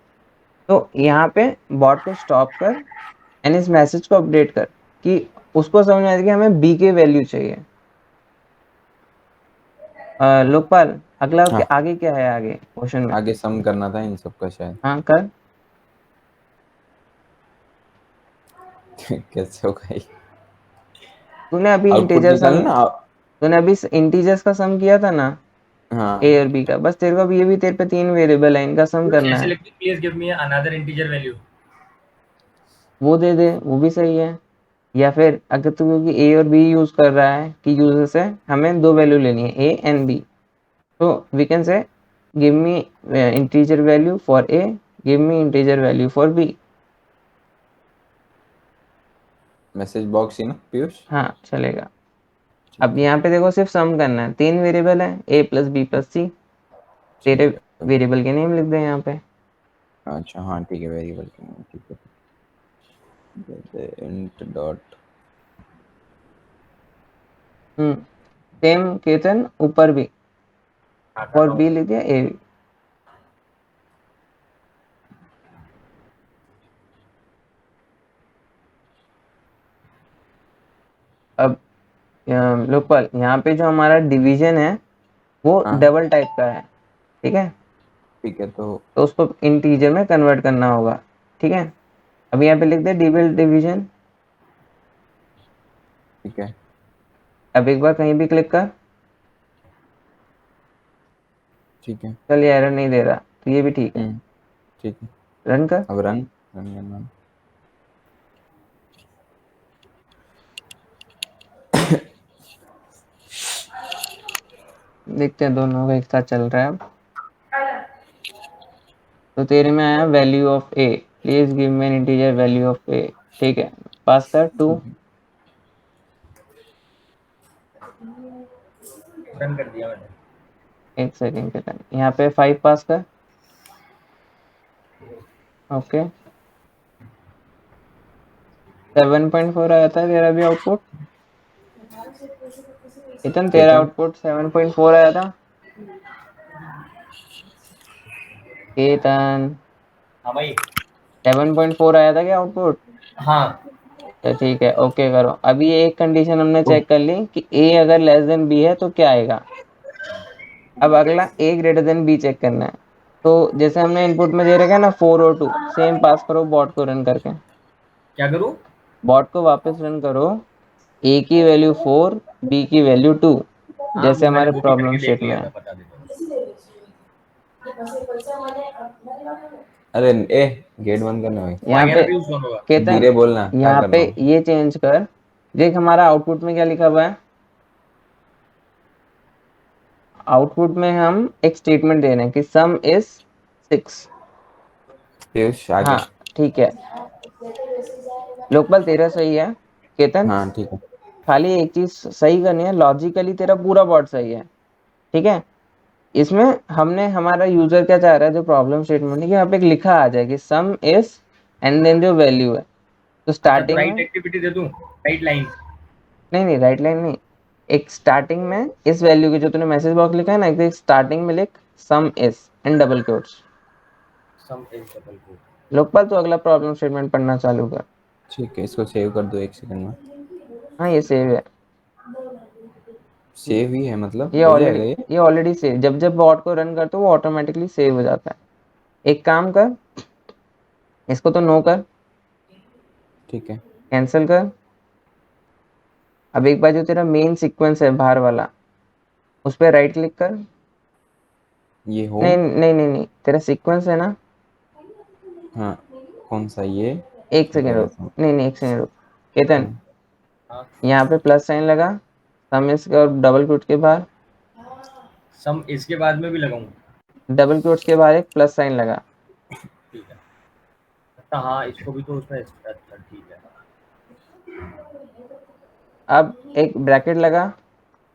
तो यहाँ पे बॉट को स्टॉप कर एंड इस मैसेज को अपडेट कर कि उसको समझ में आए कि हमें बी की वैल्यू चाहिए। लोकपाल अगला हाँ, आगे क्या है आगे क्वेश्चन में? आगे सम करना था इन सब का शायद। हाँ कर। कैसे होगा ये? तूने अभी आउटपुट इंटीजर सम, निकालना। तूने अभी इंटीजर्स का सम किया था ना, ए हाँ, और बी का। बस तेरे को अब ये भी तेरे पे 3 वेरिएबल है, इनका सम करना ऐसे है। लिखती please give me another integer value. वो दे दे, वो भी सही है। या फिर अगर तू क्योंकि ए और बी यूज कर रहा है कि यूजर से हमें दो वैल्यू लेनी है ए एंड बी, तो we can say give me integer value for A, give me integer value for B. Message box ही ना पीयूष? हाँ चलेगा। अब ठीक है। यहाँ पे देखो सिर्फ सम करना है, तीन वेरिएबल है ए प्लस बी प्लस सी, तेरे ठीक है। वेरिएबल के नेम लिख दे यहाँ पे। अच्छा हाँ ठीक है, वेरिएबल के नाम ठीक है। Int dot. सेम केतन ऊपर भी हाँ कर और रहा बी हूँ। लिख दिया ए। अब लोकपाल यहाँ पे जो हमारा डिवीजन है वो हाँ डबल टाइप का है, ठीक है, ठीक है। तो उसको इंटीजर में कन्वर्ट करना होगा, ठीक है। अब यहाँ पे लिख दे डबल डिवीजन। ठीक है। अब एक बार कहीं भी क्लिक कर, ठीक है। चल ये एरर नहीं दे रहा तो ये भी ठीक है। ठीक है। रन कर, अब रन रन करना। देखते हैं दोनों का एक साथ चल रहा है अब। तो तेरे में आया value of A, please give me an integer value of A, ठीक है, पास कर टू। रन कर दिया मैंने। एक सेकेंड के टाइम, यहाँ पे 5 पास कर, ओके। 7.4 आया था तेरा भी आउटपुट, इतन तेरा केतन। आउटपुट 7.4 आया था केतन, हाँ भाई। 7.4 आया था क्या आउटपुट? हाँ। तो ठीक है, ओके करो। अभी ये एक कंडीशन हमने ओह, चेक कर ली कि ए अगर लेस देन बी है तो क्या आएगा। अब अगला ए ग्रेटर देन बी चेक करना है। तो जैसे हमने इनपुट में दे रखा है ना 4 और 2, सेम पास करो बॉट को रन करके। क्या करूँ? बॉट को वापस रन करो, ए की वैल्यू 4, बी की वैल्यू 2, हाँ जैसे वो मैंने हमारे वो भी प्रॉब्लम करके देख स्टेट में लिया है। था, बता देता हूँ। अरे ए गेट बंद करना भाई। वो आ यहाँ गया पे ना व्यूज दोनों का। केतन, धीरे बोलना, क्या यहाँ कर पे रहा हूँ। ये चेंज कर, देख हमारा आउटपुट में क्या लिखा हुआ है। आउटपुट में हम एक स्टेटमेंट दे रहे हैं कि सम इज 6। पीयूष आगे। हाँ ठीक है, लोकपाल तेरा सही है केतन, हाँ ठीक है। खाली एक चीज सही करनी है, लॉजिकली तेरा पूरा बॉट सही है, ठीक है। इसमें हमने हमारा यूजर क्या चाह रहा है, जो प्रॉब्लम स्टेटमेंट है कि यहाँ पे एक लिखा आ जाए कि सम इज एंड देन जो वैल्यू है, तो अच्छा तो स्टार्टिंग राइट में, एक्टिविटी दे दूँ, राइट लाइन। नहीं नहीं राइट लाइन नहीं, एक स्टार्टिंग में इस वैल्यू की जो तूने मैसेज बॉक्स लिखा है ना, एक स्टार्टिंग में लिख sum is in double quotes. Sum is double quote. Lokpal तो अगला प्रॉब्लम स्टेटमेंट पढ़ना चालू कर। ठीक है, इसको सेव कर दो 1 सेकंड में। हाँ ये सेव है, सेव ही है मतलब ये हो ऑलरेडी, जाएगा ये? ये ऑलरेडी सेव, जब जब बॉट को रन करते हो वो ऑटोमेटिकली सेव हो जाता है। एक काम कर, इसको तो नो कर, ठीक है। कैंसिल कर। अब एक बार जो तेरा मेन सीक्वेंस है बाहर वाला, उस पर राइट क्लिक कर। ये नहीं होम। नहीं नहीं नहीं, तेरा सीक्वेंस है ना, हाँ कौन सा ये? एक इसमें सेकेंड पहले रुक, से। नहीं नहीं एक सेकेंड रुक केतन, हाँ। यहाँ पे प्लस साइन लगा, सम इसके और डबल क्वोट के बाहर, सम इसके बाद में भी लगाऊँ? डबल क्वोट्स के बाहर एक प्लस साइन लगा। ठीक है। अच्छा हाँ, इसको भी तो उसमें, अच्छा ठीक है। अब एक ब्रैकेट लगा,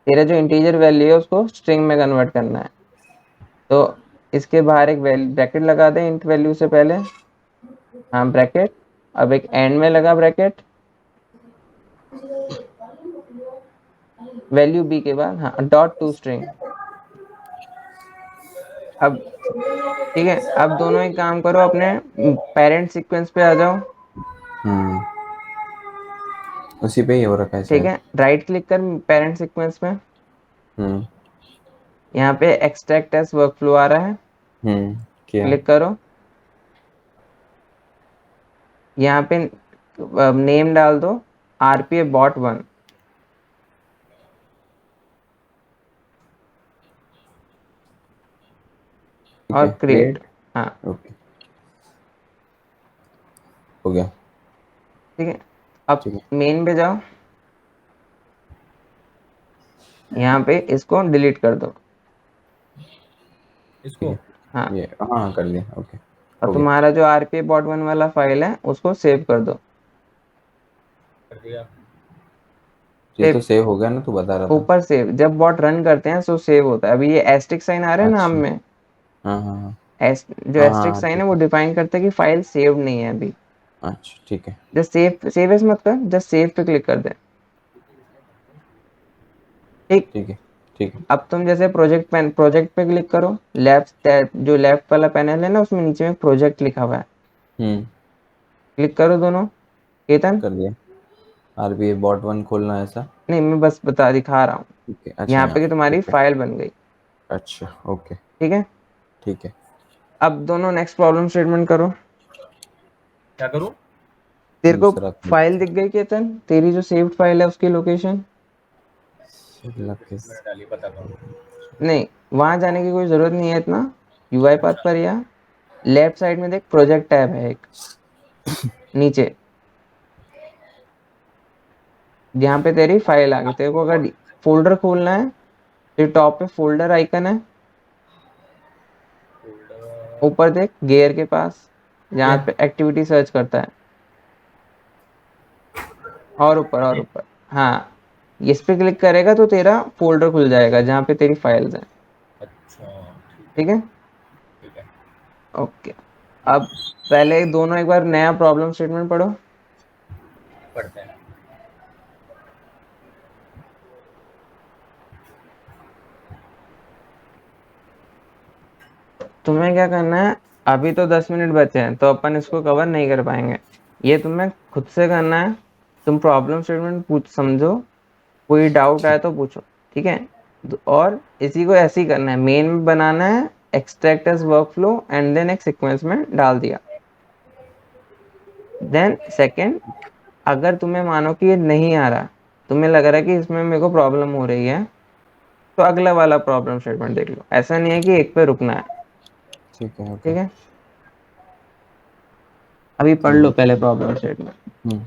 तेरा जो इंटीजर वैल्यू है उसको स्ट्रिंग में कन्वर्ट करना है, तो इसके बाहर एक ब्रैकेट लगा दे इंट वैल्यू से पहले। हाँ ब्रैकेट, अब एक एंड में लगा ब्रैकेट, वैल्यू बी के बाद, हाँ डॉट टू स्ट्रिंग। अब ठीक है, अब दोनों एक काम करो, अपने पेरेंट सीक्वेंस पे आ जाओ, हम्म, उसी पे ही हो रखा है ठीक शायद। है, राइट क्लिक कर पेरेंट सीक्वेंस में, हम्म। यहाँ पे एक्सट्रैक्ट एज वर्कफ्लो आ रहा है, क्या? क्लिक करो, यहाँ पे नेम डाल दो आरपीए बॉट 1 ठीक और है, क्रिएट। क्रिएट। हाँ ओके, हो गया। ठीक है। अब ठीक है। मेन पे जाओ, यहाँ पे इसको डिलीट कर दो। ठीक इसको है। हाँ, ये हाँ कर दिया, ओके। और हो गया। तुम्हारा जो आरपीए बॉट वन वाला फाइल है उसको सेव कर दो। कर दिया। ये सेव, तो सेव हो गया ना, तू बता रहा था। ऊपर सेव, जब बॉट रन करते हैं तो सेव होता है। अभी ये एस्टिक साइन आ रहा है नाम अच्छा। में, हाँ हाँ हाँ। जो हाँ एस्टिक हाँ साइन है ठीक वो है। डिफाइन करता है कि फाइल सेव नहीं है अभी। अच्छा ठीक है। जस्ट सेव एज मत कर, जस्ट सेव पे क्लिक कर दे। ठीक। ठीक है। ठीक है। अब तुम जैसे प्रोजेक्ट पे क्लिक करो, लेफ्ट, जो लेफ्ट वाला पैनल है ना उसमें नीचे में प्रोजेक्ट लिखा हुआ है, हम्म। क्लिक करो दोनों। केतन, कर दिया। RBI बॉट वन खोलना है ऐसा? नहीं मैं बस दिखा रहा हूँ ठीक है, अच्छा यहाँ यहाँ पे कि पे, तुम्हारी ठीक है। फाइल बन गई। अच्छा ओके। ठीक है, ठीक है। अब दोनों नेक्स्ट प्रॉब्लम स्टेटमेंट करो। क्या करूँ? तेरे को दूसरा फाइल क्लिक। दिख गई केतन, तेरी जो सेव्ड फाइल है उसकी लोकेशन? मैंने डाली, बताता हूँ। नहीं, वहां जाने की कोई जरूरत नहीं है इतना। यूआई पाथ अच्छा। पर या लेफ्ट साइड में देख, प्रोजेक्ट टैब है एक नीचे, जहाँ पे तेरी फाइल आ गई। तेरे को अगर फोल्डर खोलना है तो टॉप पे फोल्डर आइकन है, फोल्डर। ऊपर देख गेयर के पास, ये जहाँ पे एक्टिविटी सर्च करता है, और ऊपर और ये। ऊपर। हाँ, इस पे क्लिक करेगा तो तेरा फोल्डर खुल जाएगा जहाँ पे तेरी फाइल्स हैं। अच्छा। ठीक है। ठीक है, ठीक है। ओके। अब पहले दोनों एक बार नया प्रॉब्लम स्टेटमेंट पढ़ो। पढ़ते हैं। तुम्हें क्या करना है, अभी तो 10 मिनट बचे हैं तो अपन इसको कवर नहीं कर पाएंगे। ये तुम्हें खुद से करना है। तुम प्रॉब्लम स्टेटमेंट पूछ समझो, कोई डाउट आए ठीक। तो पूछो। ठीक है, और इसी को ऐसे ही करना है, मेन में बनाना है, extract age workflow and then एक सीक्वेंस में डाल दिया। देन सेकंड, अगर तुम्हें मानो कि ये नहीं आ रहा, तुम्हें लग रहा है कि इसमें मेरे को प्रॉब्लम हो रही है, तो अगला वाला प्रॉब्लम स्टेटमेंट देख लो। ऐसा नहीं है कि एक पे रुकना है। ठीक है ओके। ठीक है, अभी पढ़ लो समझा। पहले problem statement. Hmm.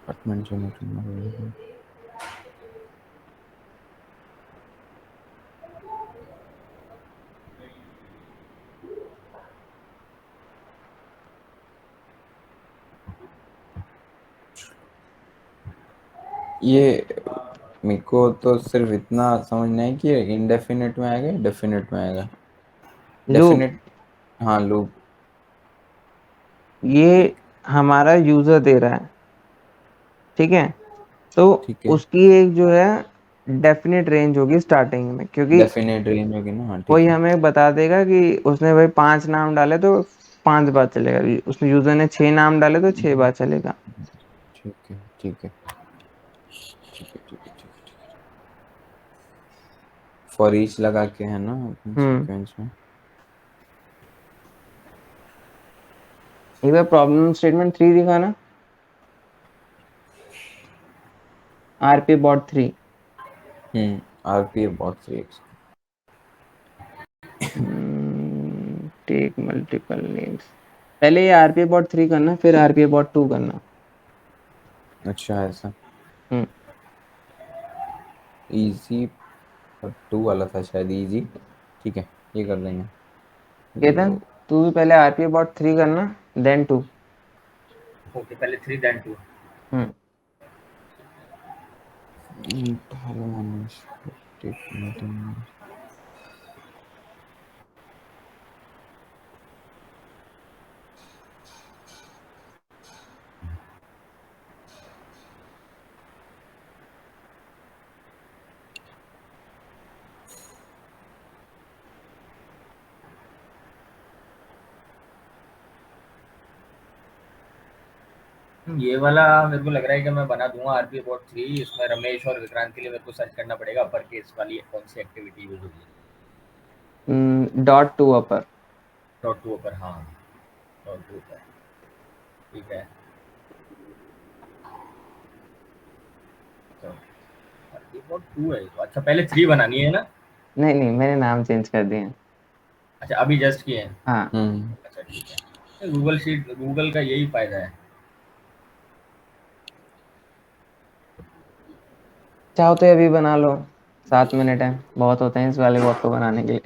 Apartment generator. ये मेरे को तो सिर्फ इतना समझना है कि इनडेफिनेट में आएगा, डेफिनेट में आएगा। Loop, definite. हाँ लूप। ये हमारा यूजर दे रहा है। ठीक है, तो ठीक है। उसकी एक जो है डेफिनेट रेंज होगी स्टार्टिंग में, क्योंकि डेफिनेट रेंज होगी ना, हाँ कोई ठीक है। हमें बता देगा कि उसने भाई 5 नाम डाले तो 5 बार चलेगा, उसने यूजर ने 6 नाम डाले तो 6 बार चलेगा। ठीक है। ठीक है। ठीक है। ठीक है। ठीक है। ठीक है। फॉर ईच लगा के है ना अपन हम्म, सीक्वेंस में। एक बार प्रॉब्लम स्टेटमेंट 3 दिखाना, RP bot 3। RPA bot 3x। Take multiple names, पहले ये आरपी बॉट 3 करना, फिर आरपी बॉट 2 करना। अच्छा ऐसा। हम्म, इजी। टू वाला था शायद इजी। ठीक है, ये कर देंगे। केतन, लो। तू भी पहले आरपी बॉट 3 करना, देन 2। ओके, पहले 3 देन 2। हम्म, Entire manuscript meeting। ये वाला मेरे को लग रहा है कि मैं बना दूंगा आरपी बॉट 3। इसमें रमेश और विक्रांत के लिए मेरे को सर्च करना पड़ेगा अपर केस वाली कौन सी एक्टिविटी यूज होगी। Dot to upper. Dot to ऊपर, हाँ। डॉट टू ऊपर। ठीक है। तो आरपी बॉट 2 है तो अच्छा, पहले 3 बनानी है ना? नहीं नहीं, मैंने नाम चेंज कर दिए हैं। अच्छा अभी जस्ट किए हैं। हाँ अच्छा ठीक है, गूगल शीट, गूगल का यही फायदा है। चाहो तो ये अभी बना लो, 7 मिनट है, बहुत होते हैं इस वाले बॉट को बनाने के लिए।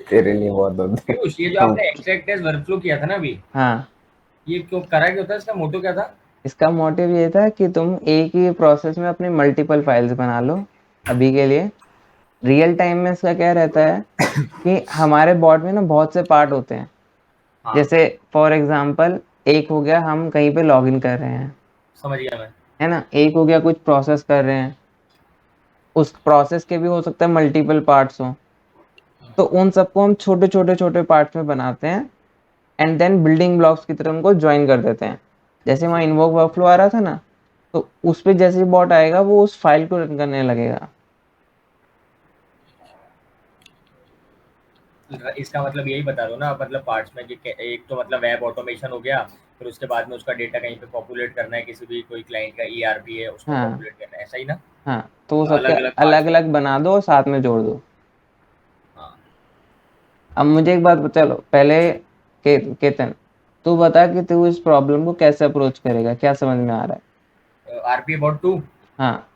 तेरे लिए बहुत होते हैं। पीयूष, ये जो हम आपने एक्सट्रैक्ट टेस्ट वर्कफ्लो किया था ना अभी, हाँ, ये क्यों करा, क्या होता है इसका मोटो क्या था? इसका मोटिव ये था कि तुम एक ही प्रोसेस में अपनी मल्टीपल फाइल्स बना लो अभी के लिए। रियल टाइम में इसका क्या रहता है कि हमारे बॉट में ना बहुत से पार्ट होते हैं। हाँ जैसे फॉर एग्जांपल, एक हो गया हम कहीं पे लॉगिन कर रहे हैं, समझ गया मैं। है ना, एक हो गया कुछ प्रोसेस कर रहे हैं, उस प्रोसेस के भी हो सकता है मल्टीपल पार्ट्स हो। तो उन सबको हम छोटे छोटे छोटे पार्ट्स में बनाते हैं एंड देन बिल्डिंग ब्लॉक्स की तरह उनको ज्वाइन कर देते हैं। जैसे वहाँ इन्वोक वर्कफ्लो आ रहा था ना, तो उस पे जैसे ही बॉट आएगा वो उस फाइल को रन करने लगेगा। इसका मतलब यही बता दो ना, मतलब पार्ट्स में कि एक तो मतलब वेब ऑटोमेशन हो गया, फिर उसके बाद में उसका डेटा कहीं पे पॉपुलेट करना है, किसी भी कोई क्लाइंट का ईआरपी है उसमें हाँ पॉपुलेट करना है, ऐसा ही ना? हाँ, तो वो सबके अलग अलग अलग पार्ट्स में। अलग बना दो और साथ में जोड़ दो। हाँ। अब मुझे एक बात चलो पहले, केतन, तू बता कि तू इस प्रॉब्लम को कैसे अप्रोच करेगा, क्या समझ में आ रहा है? आरपी अबाउट टू, हाँ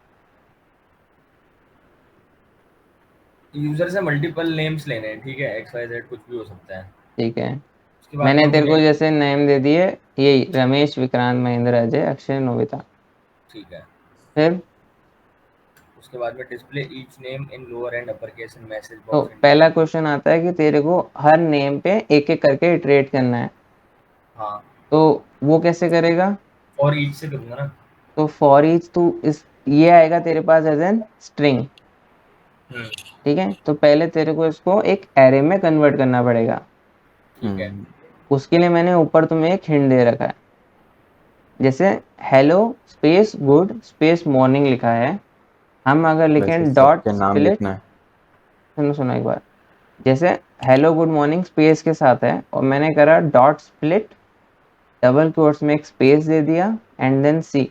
यूजर से मल्टीपल नेम्स लेने हैं, ठीक है, एक्स वाई जेड कुछ भी हो सकता है। ठीक है, उसके बाद मैंने में तेरे को उन्हें, जैसे नेम दे दिए, यही रमेश, विक्रांत, महेंद्र, अजय, अक्षय, नोबिता। ठीक है, फिर उसके बाद में display each name in lower and upper case in message तो बॉक्स एंड। पहला क्वेश्चन आता है कि तेरे को हर नेम पे एक एक करके इटरेट करना है, हाँ, तो वो कैसे करेगा? और ईच से करूँगा ना। तो फॉर ईच तू इस, ये आएगा तेरे पास एज एन स्ट्रिंग। हम्म। ठीक है, तो पहले तेरे को इसको एक एरे में कन्वर्ट करना पड़ेगा। ठीक है। उसके लिए मैंने ऊपर तुम्हें एक हिंट दे रखा है। जैसे hello space good space morning लिखा है, हम अगर वैसे लिखें डॉट सबके नाम स्प्लिट, लिखना है। सुनो सुनो एक बार, जैसे हेलो गुड मॉर्निंग स्पेस के साथ है और मैंने करा डॉट स्प्लिट, डबल कोट्स में एक स्पेस दे दिया एंड देन सी।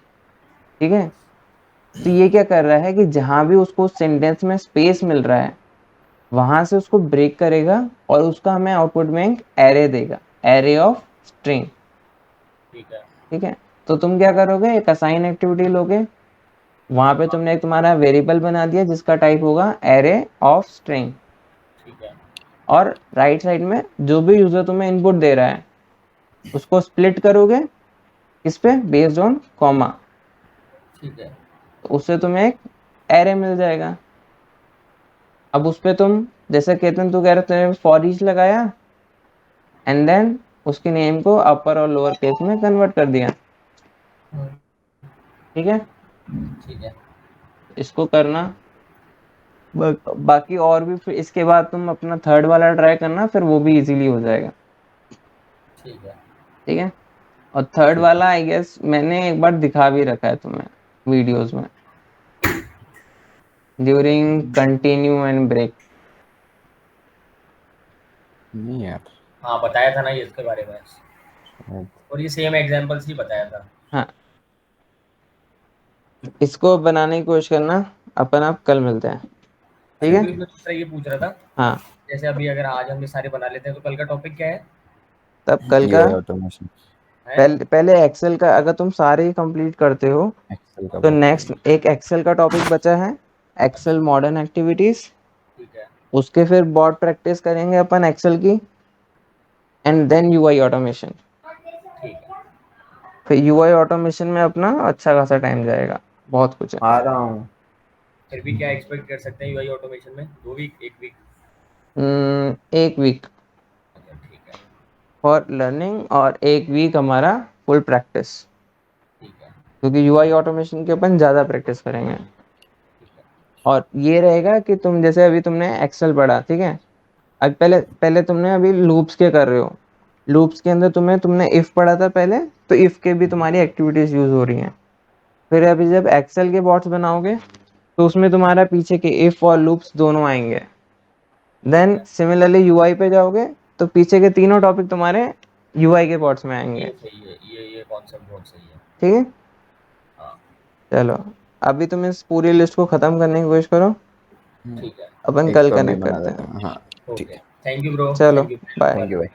ठीक है, तो ये क्या कर रहा है कि जहां भी उसको सेंटेंस में स्पेस मिल रहा है वहां से उसको ब्रेक करेगा और उसका हमें आउटपुट में एक एरे देगा, एरे ऑफ स्ट्रिंग। ठीक है। ठीक है, तो तुम क्या करोगे, एक असाइन एक्टिविटी लोगे, वहां पे हाँ। तुमने एक तुम्हारा वेरिएबल बना दिया जिसका टाइप होगा एरे ऑफ स्ट्रिंग। ठीक है। और राइट साइड में जो भी यूजर तुम्हें इनपुट दे रहा है उसको स्प्लिट करोगे, किस पे, बेस्ड ऑन कॉमा, ठीक है। तो उससे तुम्हें एक एरे मिल जाएगा। अब उस पे तुम, जैसे कहते हैं, तू कह रहे तुमने फॉर ईच लगाया एंड देन उसके नेम को अपर और लोअर केस में कन्वर्ट कर दिया। हम्म। ठीक है, ठीक है। इसको करना। बाकी और भी फिर इसके बाद तुम अपना थर्ड वाला ट्राई करना, फिर वो भी इजीली हो जाएगा। ठीक है। ठीक है, और थर्ड ठीक है। वाला आई गेस मैंने एक बार दिखा भी रखा है तुम्हें वीडियोस में, ड्यूरिंग कंटिन्यू एंड ब्रेक। नहीं यार, हाँ बताया था ना ये इसके बारे में, शायद। और ये सेम एग्जांपल्स ही बताया था। हाँ, इसको बनाने की कोशिश करना, अपन आप कल मिलते हैं। ठीक अच्छा है, फिर मैं दूसरा ये पूछ रहा था, हाँ, जैसे अभी अगर आज हम ये सारे बना लेते हैं तो कल का टॉपिक क्या है? तब कल का, यूआई ऑटोमेशन। हैं? पहले पहले एक्सेल का, अगर तुम सारे ही कंप्लीट करते हो एक्सेल का तो बाकी नेक्स्ट है। एक एक्सेल का टॉपिक बचा है, एक्सेल मॉडर्न एक्टिविटीज। ठीक है। उसके फिर बॉट प्रैक्टिस करेंगे अपन एक्सेल की, एंड देन यूआई ऑटोमेशन। ठीक है। फिर यूआई ऑटोमेशन में अपना अच्छा खासा टाइम जाएगा, बहुत कुछ है। आ रहा हूँ। फिर भी क्या एक्सपेक्ट कर सकते हैं यूआई ऑटोमेशन में, 2 वीक, 1 वीक? एक वीक अच्छा ठीक है। फॉर लर्निंग और एक वीक हमारा फुल प्रैक्टिस, ठीक है। क्योंकि यूआई ऑटोमेशन के अपन ज़्यादा प्रैक्टिस करेंगे। ठीक है। और ये रहेगा कि तुम जैसे अभी तुमने एक्सेल पढ़ा, ठीक है, अब पहले पहले तुमने अभी लूप्स के कर रहे हो, लूप्स के अंदर तुमने इफ पढ़ा था पहले, तो इफ के भी तुम्हारी एक्टिविटीज यूज हो रही हैं। फिर अभी जब एक्सेल के बॉट्स बनाओगे तो उसमें तुम्हारा पीछे के इफ और लूप्स दोनों आएंगे। ठीक देन है। सिमिलरली यूआई पे जाओगे तो पीछे के तीनों टॉपिक तुम्हारे यूआई के बॉट्स में आएंगे। ये सही है, ये कॉन्सेप्ट बहुत सही है। ठीक है, हाँ। चलो, अभी तुम इस पूरी लिस्ट को खत्म करने की कोशिश करो। ठीक है, अपन एक कल तो अभी कनेक्ट बना करते देता हैं। हूँ हाँ ठीक ओके, है थैंक यू ब्रो, चलो thank you. Bye. Thank you भाई।